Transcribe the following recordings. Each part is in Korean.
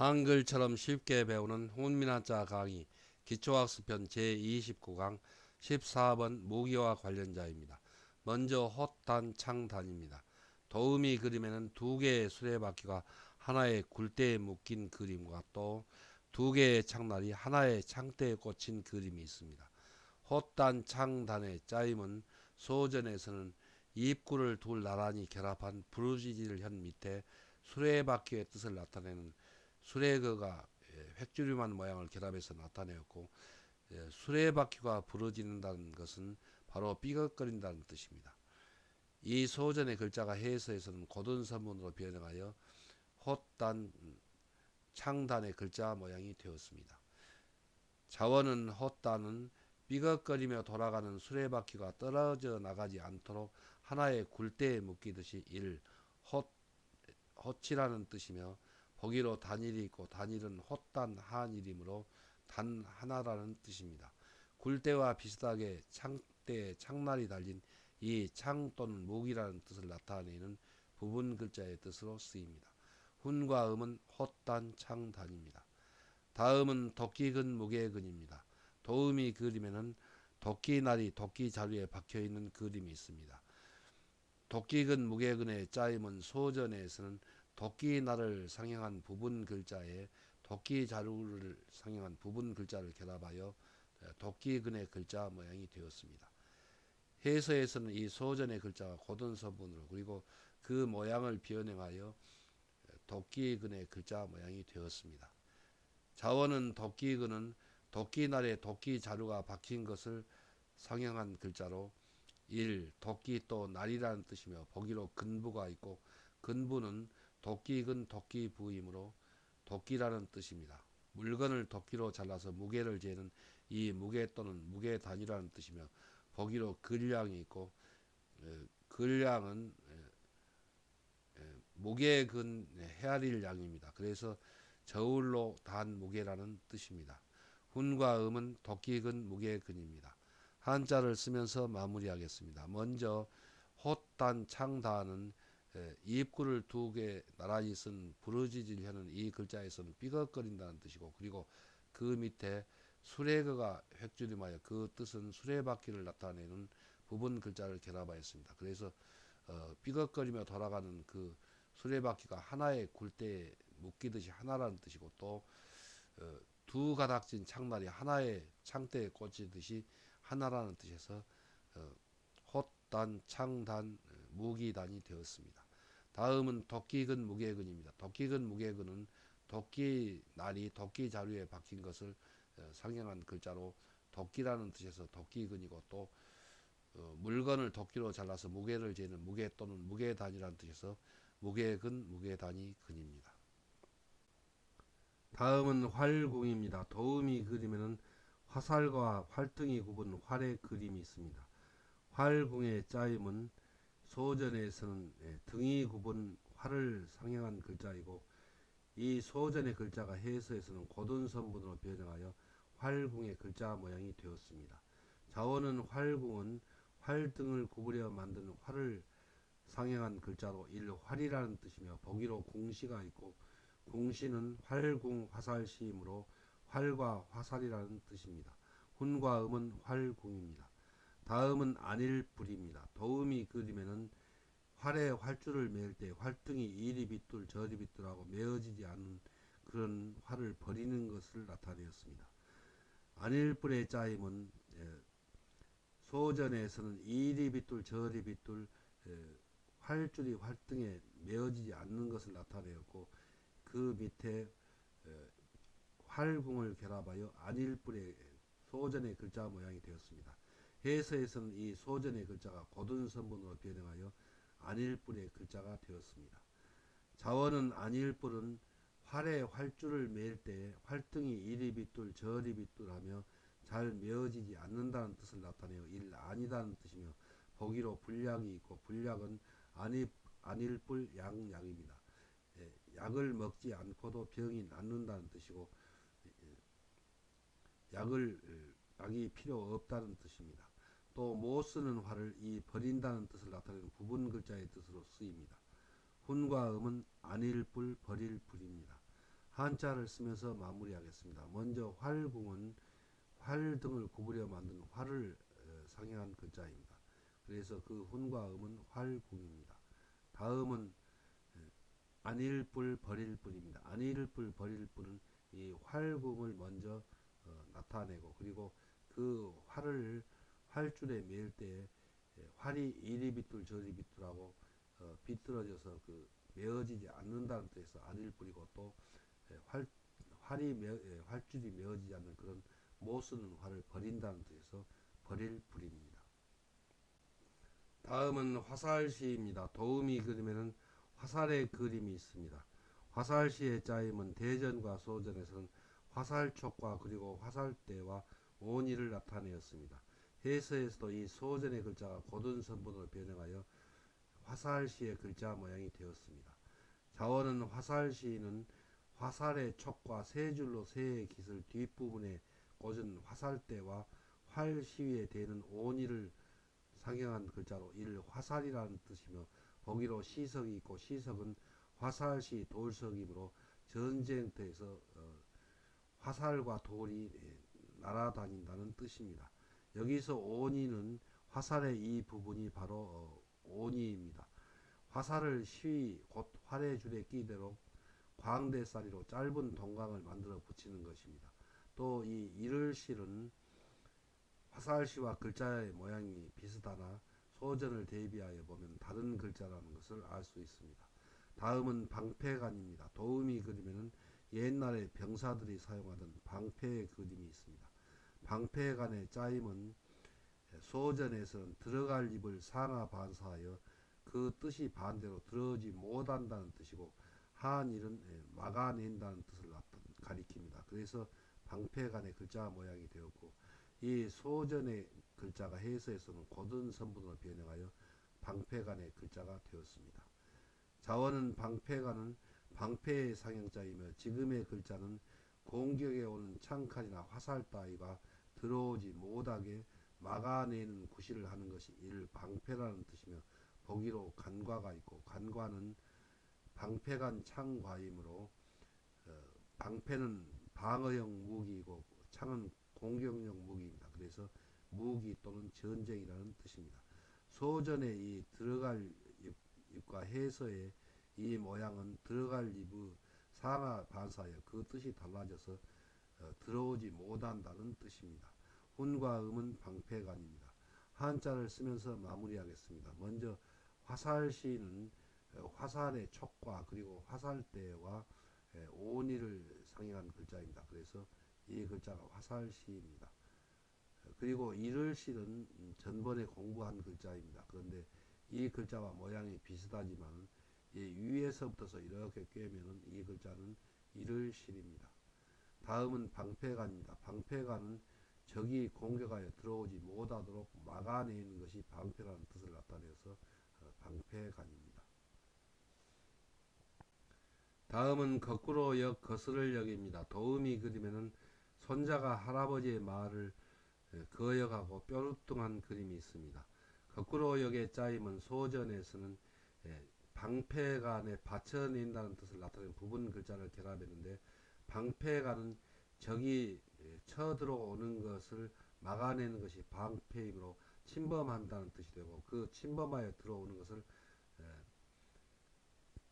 한글처럼 쉽게 배우는 훈민한자 강의 기초학습편 제29강 14번 모기와 관련자입니다. 먼저 헛단 창단입니다. 도우미 그림에는 두 개의 수레바퀴가 하나의 굴대에 묶인 그림과 또 두 개의 창날이 하나의 창대에 꽂힌 그림이 있습니다. 헛단 창단의 짜임은 소전에서는 입구를 둘 나란히 결합한 부르짖을 현 밑에 수레바퀴의 뜻을 나타내는 수레거가 획주름한 모양을 결합해서 나타내었고, 수레바퀴가 부러진다는 것은 바로 삐걱거린다는 뜻입니다. 이 소전의 글자가 해서에서는 고든선문으로 변형하여 헛단 창단의 글자 모양이 되었습니다. 자원은 헛단은 삐걱거리며 돌아가는 수레바퀴가 떨어져 나가지 않도록 하나의 굴대에 묶이듯이 헛이라는 뜻이며, 보기로 단일이 있고 단일은 헛단 한일이므로 단 하나라는 뜻입니다. 굴대와 비슷하게 창대에 창날이 달린 이 창 또는 목이라는 뜻을 나타내는 부분 글자의 뜻으로 쓰입니다. 훈과 음은 헛단 창단입니다. 다음은 도끼근 무게근입니다. 도음이 그림에는 도끼날이 도끼 자루에 박혀있는 그림이 있습니다. 도끼근 무게근의 짜임은 소전에서는 도끼날을 상형한 부분 글자에 도끼 자루를 상형한 부분 글자를 결합하여 도끼근의 글자 모양이 되었습니다. 해서에서는 이 소전의 글자가 고든서문으로 그리고 그 모양을 변형하여 도끼근의 글자 모양이 되었습니다. 자원은 도끼근은 도끼날에 도끼 자루가 박힌 것을 상형한 글자로 도끼 또 날이라는 뜻이며, 보기로 근부가 있고 근부는 도끼근 도끼부이므로 도끼라는 뜻입니다. 물건을 도끼로 잘라서 무게를 재는 이 무게 또는 무게단위라는 뜻이며, 보기로 근량이 있고 근량은 무게근 헤아릴 양입니다. 그래서 저울로 단 무게라는 뜻입니다. 훈과 음은 도끼근 무게근입니다. 한자를 쓰면서 마무리하겠습니다. 먼저 헛단 창단은 입구를 두 개 나란히 쓴 부르짖을 혀는 이 글자에서는 삐걱거린다는 뜻이고, 그리고 그 밑에 수레거가 획주림하여 그 뜻은 수레바퀴를 나타내는 부분 글자를 결합하였습니다. 그래서 삐걱거리며 돌아가는 그 수레바퀴가 하나의 굴대에 묶이듯이 하나라는 뜻이고, 또 두 가닥진 창날이 하나의 창대에 꽂히듯이 하나라는 뜻에서 헛단, 창단, 무기단이 되었습니다. 다음은 도끼근 무게근입니다. 도끼근 무게근은 도끼 날이 도끼 자루에 박힌 것을 상형한 글자로 도끼라는 뜻에서 도끼근이고, 또 물건을 도끼로 잘라서 무게를 재는 무게 또는 무게단이라는 뜻에서 무게근 무게단이 근입니다. 다음은 활궁입니다. 도음이 그림에는 화살과 활등이 굽은 활의 그림이 있습니다. 활궁의 짜임은 소전에서는 등이 굽은 활을 상형한 글자이고, 이 소전의 글자가 해서에서는 고든선문으로 변형하여 활궁의 글자 모양이 되었습니다. 자원은 활궁은 활등을 구부려 만드는 활을 상형한 글자로 활이라는 뜻이며, 보기로 궁시가 있고 궁시는 활궁 화살시이므로 활과 화살이라는 뜻입니다. 훈과 음은 활궁입니다. 다음은 안일불입니다. 도음이 그림에는 활에 활줄을 매일 때 활등이 이리 빗돌 저리 빗돌하고 메어지지 않는 그런 활을 버리는 것을 나타내었습니다. 안일불의 짜임은 소전에서는 이리 빗돌 저리 빗돌 활줄이 활등에 메어지지 않는 것을 나타내었고, 그 밑에 활궁을 결합하여 안일불의 소전의 글자 모양이 되었습니다. 해서에서는 이 소전의 글자가 고든선문으로 변형하여 안일불의 글자가 되었습니다. 자원은 안일불은 활에 활줄을 매일 때 활등이 이리 빗돌 저리 빗돌하며 잘 메어지지 않는다는 뜻을 나타내어 아니다는 뜻이며, 보기로 불약이 있고 불약은 안일불 양약입니다. 약을 먹지 않고도 병이 낫는다는 뜻이고, 약이 필요 없다는 뜻입니다. 또 못 쓰는 활을 버린다는 뜻을 나타내는 부분 글자의 뜻으로 쓰입니다. 훈과 음은 안일불 버릴 불입니다. 한자를 쓰면서 마무리하겠습니다. 먼저 활궁은 활 등을 구부려 만든 활을 상징한 글자입니다. 그래서 그 훈과 음은 활궁입니다. 다음은 안일불 버릴불입니다. 안일불 버릴불은 이 활궁을 먼저 나타내고, 그리고 그 활을 활줄에 매일 때 활이 이리 비뚤 저리 비뚤하고 비뚤어져서 그 메어지지 않는다는 뜻에서 안일불이고, 또 활, 활줄이 메어지지 않는 그런 못 쓰는 활을 버린다는 뜻에서 버릴불입니다. 다음은 화살시입니다. 도우미 그림에는 화살의 그림이 있습니다. 화살시의 짜임은 대전과 소전에서는 화살촉과 그리고 화살대와 온이를 나타내었습니다. 해서에서도 이 소전의 글자가 고든 선분으로 변형하여 화살시의 글자 모양이 되었습니다. 자원은 화살시는 화살의 촉과 세 줄로 새의 깃을 뒷부분에 꽂은 화살대와 활 시위에 대는 온이를 상형한 글자로 이를 화살이라는 뜻이며, 보기로 시석이 있고 시석은 화살시 돌석이므로 전쟁터에서 화살과 돌이 날아다닌다는 뜻입니다. 여기서 온이는 화살의 이 부분이 바로 온이입니다. 화살을 시위 곧 활의 줄에 끼도록 광대살이로 짧은 동강을 만들어 붙이는 것입니다. 또 이 이를실은 화살시와 글자의 모양이 비슷하나 소전을 대비하여 보면 다른 글자라는 것을 알 수 있습니다. 다음은 방패관입니다. 도우미 그림에는 옛날에 병사들이 사용하던 방패의 그림이 있습니다. 방패관의 짜임은 소전에서는 들어갈 입을 상하 반사하여 그 뜻이 반대로 들어오지 못한다는 뜻이고, 한일은 막아낸다는 뜻을 가리킵니다. 그래서 방패관의 글자 모양이 되었고, 이 소전의 글자가 해서에서는 고든 선분으로 변형하여 방패관의 글자가 되었습니다. 자원은 방패관은 방패의 상형자이며, 지금의 글자는 공격에 오는 창칼이나 화살 따위가 들어오지 못하게 막아내는 구실을 하는 것이 이를 방패라는 뜻이며, 보기로 간과가 있고, 간과는 방패관 창과이므로 방패는 방어용 무기이고 창은 공격용 무기입니다. 그래서 무기 또는 전쟁이라는 뜻입니다. 소전의 이 들어갈 입과 해서의 이 모양은 들어갈 입의 상하 반사여 그 뜻이 달라져서 들어오지 못한다는 뜻입니다. 훈과 음은 방패관입니다. 한자를 쓰면서 마무리하겠습니다. 먼저 화살시는 화살의 촉과 그리고 화살대와 온이를 상징한 글자입니다. 그래서 이 글자가 화살시입니다. 그리고 이를실은 전번에 공부한 글자입니다. 그런데 이 글자와 모양이 비슷하지만 위에서부터 이렇게 꿰면은 이 글자는 이를실입니다. 다음은 방패관입니다. 방패관은 적이 공격하여 들어오지 못하도록 막아내는 것이 방패라는 뜻을 나타내서 방패관입니다. 다음은 거꾸로 역 거스를 역입니다. 도우미 그림에는 손자가 할아버지의 말을 거역하고 뾰루뚱한 그림이 있습니다. 거꾸로 역의 짜임은 소전에서는 방패간에 받쳐낸다는 뜻을 나타내는 부분 글자를 결합했는데, 방패간은 적이 쳐들어오는 것을 막아내는 것이 방패이므로 침범한다는 뜻이 되고, 그 침범하여 들어오는 것을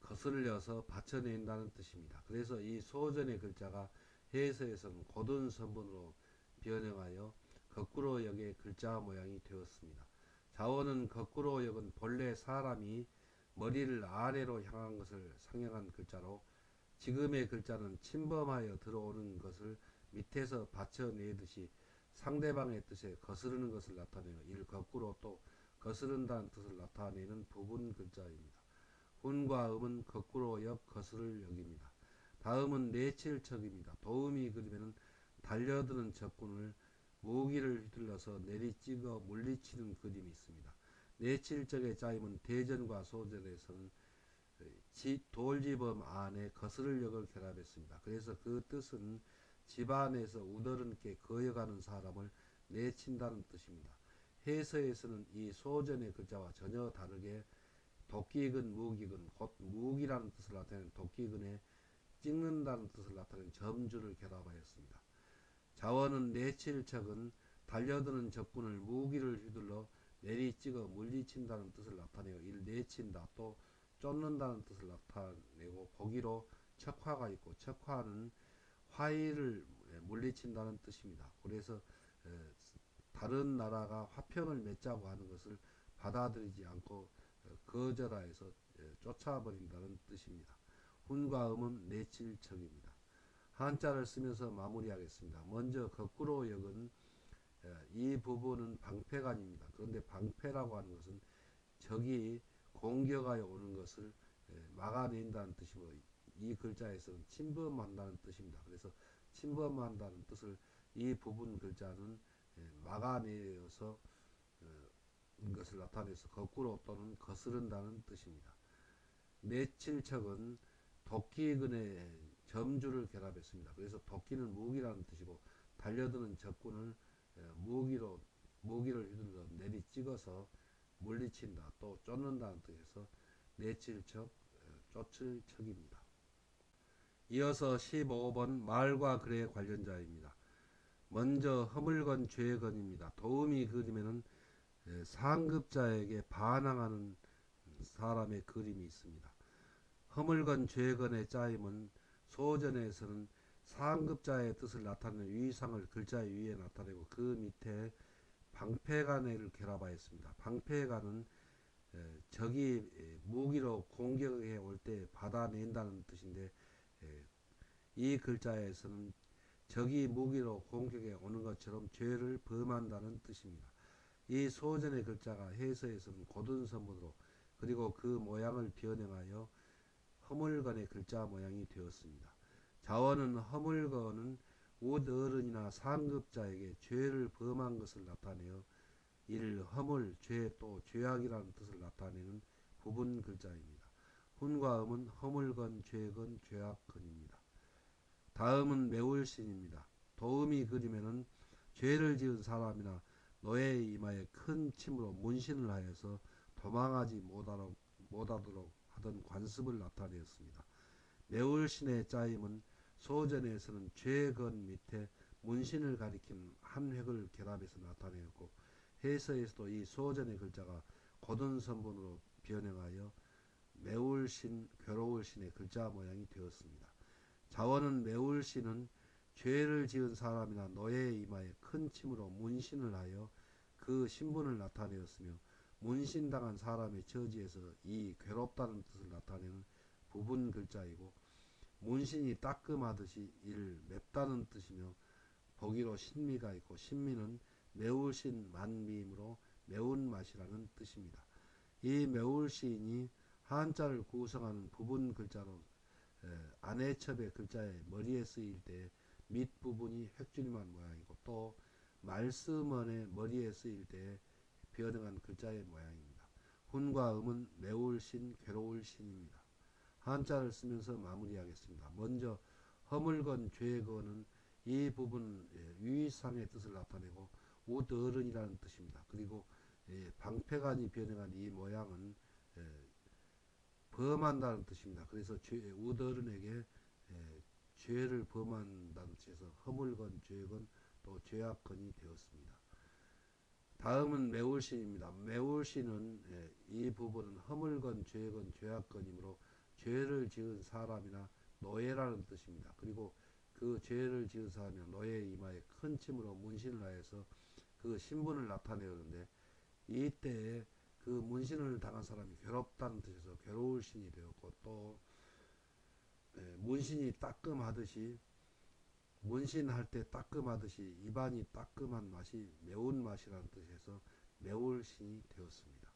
거슬려서 받쳐낸다는 뜻입니다. 그래서 이 소전의 글자가 해서에서는 고든 선분으로 변형하여 거꾸로 역의 글자 모양이 되었습니다. 자원은 거꾸로 역은 본래 사람이 머리를 아래로 향한 것을 상형한 글자로, 지금의 글자는 침범하여 들어오는 것을 밑에서 받쳐내듯이 상대방의 뜻에 거스르는 것을 나타내어 이를 거꾸로 또 거스른다는 뜻을 나타내는 부분 글자입니다. 훈과 음은 거꾸로 역 거스를 역입니다. 다음은 내칠척입니다. 도우미 그림에는 달려드는 적군을 무기를 휘둘러서 내리찍어 물리치는 그림이 있습니다. 내칠적의 짜임은 대전과 소전에서는 돌지범 안에 거스를 역을 결합했습니다. 그래서 그 뜻은 집안에서 우더른께 거역하는 사람을 내친다는 뜻입니다. 해서에서는 이 소전의 글자와 전혀 다르게 도끼근 무기근 곧 무기라는 뜻을 나타내는 도끼근에 찍는다는 뜻을 나타내는 점주를 결합하였습니다. 자원은 내칠척은 달려드는 적군을 무기를 휘둘러 내리찍어 물리친다는 뜻을 나타내어 이를 내친다 또 쫓는다는 뜻을 나타내고 거기로 척화가 있고 척화는 화의를 물리친다는 뜻입니다. 그래서 다른 나라가 화평을 맺자고 하는 것을 받아들이지 않고 거절하여서 쫓아버린다는 뜻입니다. 훈과 음은 내칠척입니다. 한자를 쓰면서 마무리하겠습니다. 먼저 거꾸로 역은 이 부분은 방패간입니다. 그런데 방패라고 하는 것은 적이 공격하여 오는 것을 막아낸다는 뜻이고 이 글자에서는 침범한다는 뜻입니다. 그래서 침범한다는 뜻을 이 부분 글자는 막아내어서 것을 나타내서 거꾸로 또는 거스른다는 뜻입니다. 내칠척은 도끼근의 점주를 결합했습니다. 그래서 도끼는 무기라는 뜻이고 달려드는 적군을 무기를 휘둘러 내리 찍어서 물리친다 또 쫓는다는 뜻에서 내칠척 쫓을 척입니다. 이어서 15번 말과 글의 관련자입니다. 먼저 허물건 죄건입니다. 도움이 그림에는 상급자에게 반항하는 사람의 그림이 있습니다. 허물건 죄건의 짜임은 소전에서는 상급자의 뜻을 나타내는 위상을 글자 위에 나타내고 그 밑에 방패간을 결합하였습니다. 방패간은 적이 무기로 공격해 올 때 받아낸다는 뜻인데 이 글자에서는 적이 무기로 공격해 오는 것처럼 죄를 범한다는 뜻입니다. 이 소전의 글자가 해서에서는 고든 선문으로 그리고 그 모양을 변형하여 허물건의 글자 모양이 되었습니다. 자원은 허물건은 우어른이나 상급자에게 죄를 범한 것을 나타내어 이를 허물, 죄 또 죄악이라는 뜻을 나타내는 부분 글자입니다. 훈과 음은 허물건, 죄건, 죄악건입니다. 다음은 매울신입니다. 도음이 그림에는 죄를 지은 사람이나 노예의 이마에 큰 침으로 문신을 하여서 도망하지 못하도록 하던 관습을 나타내었습니다. 매울신의 짜임은 소전에서는 죄건 밑에 문신을 가리키는 한 획을 결합해서 나타내었고 해서에서도 이 소전의 글자가 고든 선본으로 변형하여 매울신, 괴로울신의 글자 모양이 되었습니다. 자원은 매울신은 죄를 지은 사람이나 노예의 이마에 큰 침으로 문신을 하여 그 신분을 나타내었으며 문신당한 사람의 처지에서 이 괴롭다는 뜻을 나타내는 부분 글자이고 문신이 따끔하듯이 이를 맵다는 뜻이며 보기로 신미가 있고 신미는 매울신 만미이므로 매운맛이라는 뜻입니다. 이 매울신이 한자를 구성하는 부분 글자로 안해첩의 글자의 머리에 쓰일 때 밑부분이 획줄임한 모양이고 또 말씀원의 머리에 쓰일 때 변형한 글자의 모양입니다. 훈과 음은 매울신, 괴로울신입니다. 한자를 쓰면서 마무리하겠습니다. 먼저 허물건, 죄건은 이 부분 위상의 뜻을 나타내고 우어른이라는 뜻입니다. 그리고 방패간이 변형한 이 모양은 범한다는 뜻입니다. 그래서 우어른에게 죄를 범한다는 뜻에서 허물건, 죄건 또 죄악건이 되었습니다. 다음은 매울신입니다. 매울신은 이 부분은 허물건, 죄건, 죄악건이므로 죄를 지은 사람이나 노예라는 뜻입니다. 그리고 그 죄를 지은 사람이나 노예의 이마에 큰 침으로 문신을 하여서 그 신분을 나타내었는데 이때에 그 문신을 당한 사람이 괴롭다는 뜻에서 괴로울 신이 되었고 또 문신이 따끔하듯이 문신할 때 따끔하듯이 입안이 따끔한 맛이 매운맛이라는 뜻에서 매울 신이 되었습니다.